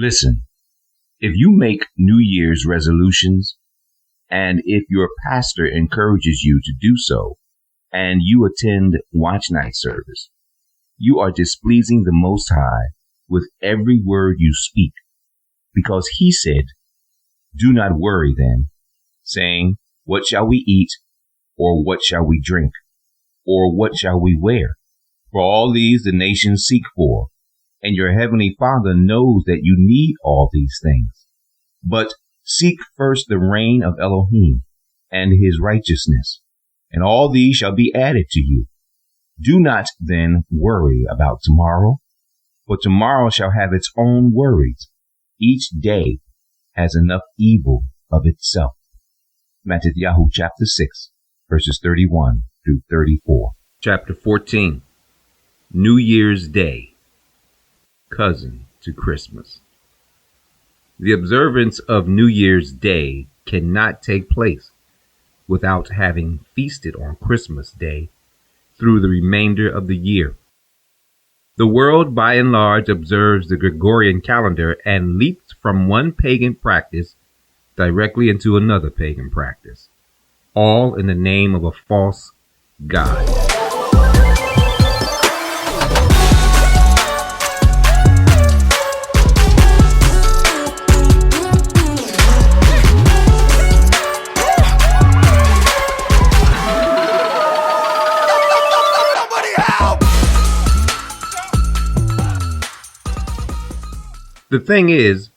Listen, if you make New Year's resolutions, and if your pastor encourages you to do so, and you attend watch night service, you are displeasing the Most High with every word you speak, because he said, "Do not worry then, saying, what shall we eat, or what shall we drink, or what shall we wear? For all these the nations seek for, and your heavenly Father knows that you need all these things. But seek first the reign of Elohim and his righteousness, and all these shall be added to you. Do not then worry about tomorrow, for tomorrow shall have its own worries. Each day has enough evil of itself." Matthew chapter 6, verses 31 through 34. Chapter 14. New Year's Day, cousin to Christmas. The observance of New Year's Day cannot take place without having feasted on Christmas Day through the remainder of the year. The world by and large observes the Gregorian calendar and leaps from one pagan practice directly into another pagan practice, all in the name of a false god. The thing is,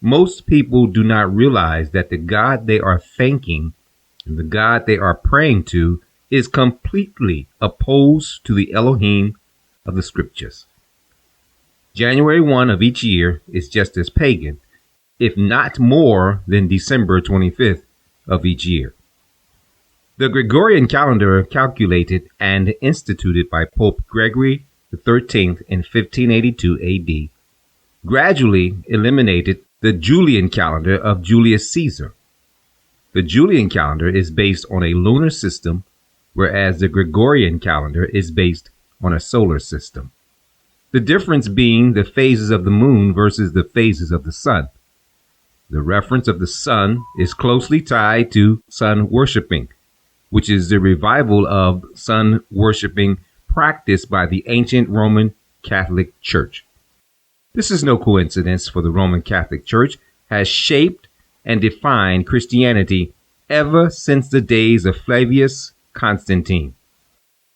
most people do not realize that the God they are thanking and the God they are praying to is completely opposed to the Elohim of the scriptures. January 1 of each year is just as pagan, if not more than December 25th of each year. The Gregorian calendar, calculated and instituted by Pope Gregory XIII in 1582 AD, gradually eliminated the Julian calendar of Julius Caesar. The Julian calendar is based on a lunar system, whereas the Gregorian calendar is based on a solar system. The difference being the phases of the moon versus the phases of the sun. The reference of the sun is closely tied to sun worshiping, which is the revival of sun worshiping practiced by the ancient Roman Catholic Church. This is no coincidence, for the Roman Catholic Church has shaped and defined Christianity ever since the days of Flavius Constantine.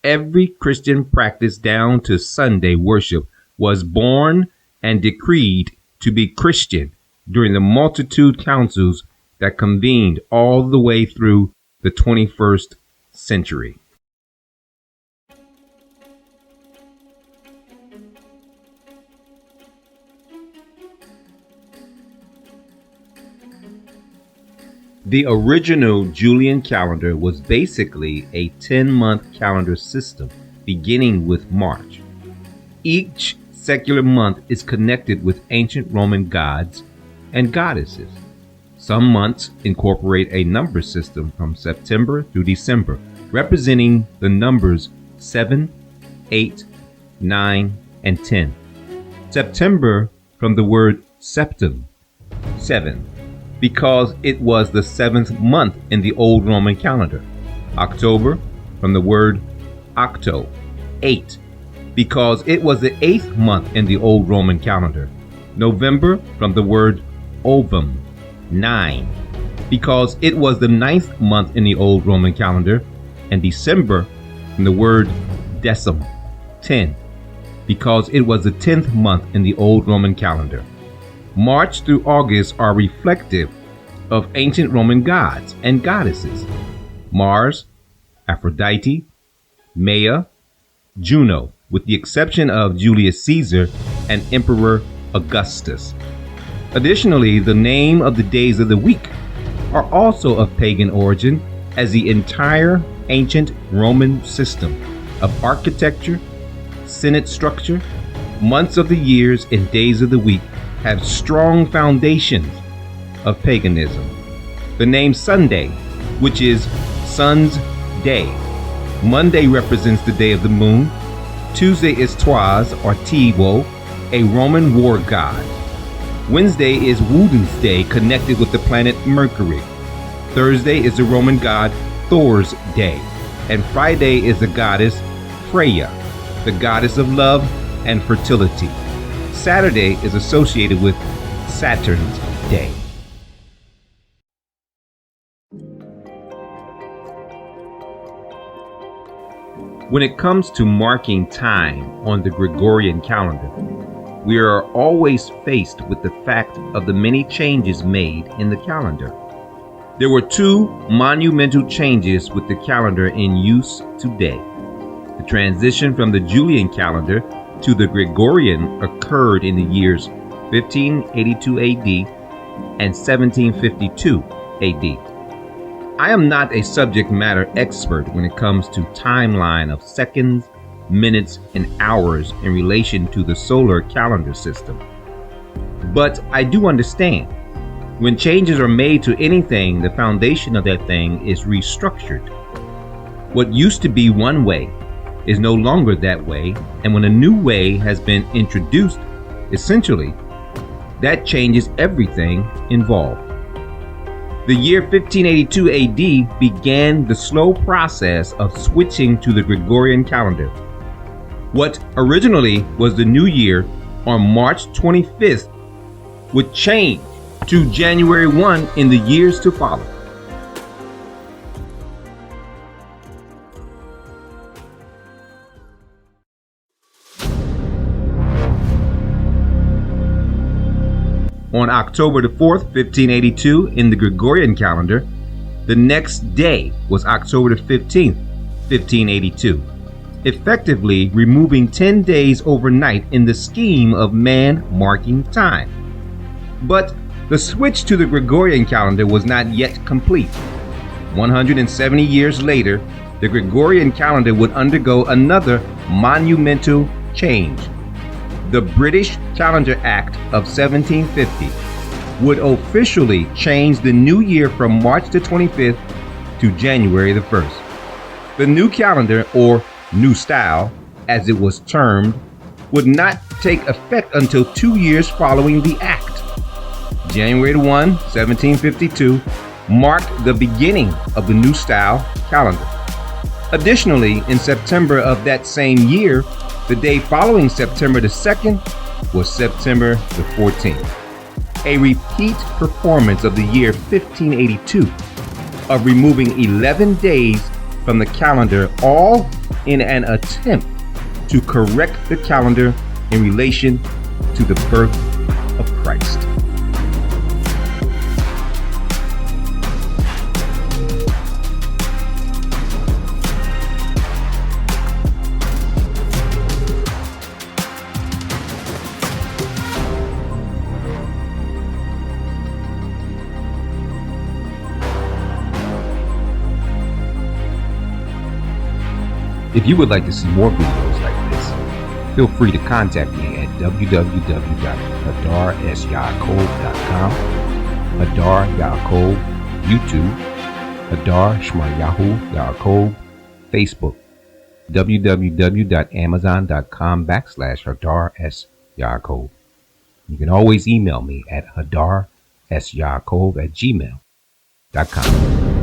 Every Christian practice down to Sunday worship was born and decreed to be Christian during the multitude councils that convened all the way through the 21st century. The original Julian calendar was basically a 10-month calendar system beginning with March. Each secular month is connected with ancient Roman gods and goddesses. Some months incorporate a number system from September through December, representing the numbers 7, 8, 9, and 10. September from the word septem, 7, because it was the 7th month in the old Roman calendar. October from the word octo, 8, because it was the 8th month in the old Roman calendar. November from the word ovum, 9, because it was the 9th month in the old Roman calendar. And December from the word decim, 10, because it was the 10th month in the old Roman calendar. March through August are reflective of ancient Roman gods and goddesses: Mars, Aphrodite, Maia, Juno, with the exception of Julius Caesar and Emperor Augustus. Additionally, the name of the days of the week are also of pagan origin, as the entire ancient Roman system of architecture, Senate structure, months of the years, and days of the week have strong foundations of paganism. The name Sunday, which is Sun's Day. Monday represents the day of the moon. Tuesday is Twas or Tivo, a Roman war god. Wednesday is Woden's Day, connected with the planet Mercury. Thursday is the Roman god Thor's Day. And Friday is the goddess Freya, the goddess of love and fertility. Saturday is associated with Saturn's Day. When it comes to marking time on the Gregorian calendar, we are always faced with the fact of the many changes made in the calendar. There were two monumental changes with the calendar in use today. The transition from the Julian calendar to the Gregorian occurred in the years 1582 AD and 1752 AD. I am not a subject matter expert when it comes to timeline of seconds, minutes, and hours in relation to the solar calendar system. But I do understand, when changes are made to anything, the foundation of that thing is restructured. What used to be one way is no longer that way, and when a new way has been introduced, essentially, that changes everything involved. The year 1582 AD began the slow process of switching to the Gregorian calendar. What originally was the new year on March 25th would change to January 1 in the years to follow. On October the 4th, 1582, in the Gregorian calendar, the next day was October the 15th, 1582, effectively removing 10 days overnight in the scheme of man marking time. But the switch to the Gregorian calendar was not yet complete. 170 years later, the Gregorian calendar would undergo another monumental change. The British Calendar Act of 1750 would officially change the new year from March the 25th to January the 1st. The new calendar, or new style, as it was termed, would not take effect until 2 years following the act. January 1, 1752, marked the beginning of the new style calendar. Additionally, in September of that same year, the day following September the 2nd was September the 14th, a repeat performance of the year 1582 of removing 11 days from the calendar, all in an attempt to correct the calendar in relation to the birth of Christ. If you would like to see more videos like this, feel free to contact me at www.hadarsyakov.com, Hadar Yaakov, YouTube, Hadar Shmayahu Yaakov, Facebook, www.amazon.com/HadarSYakov. You can always email me at hadarsyakov@gmail.com.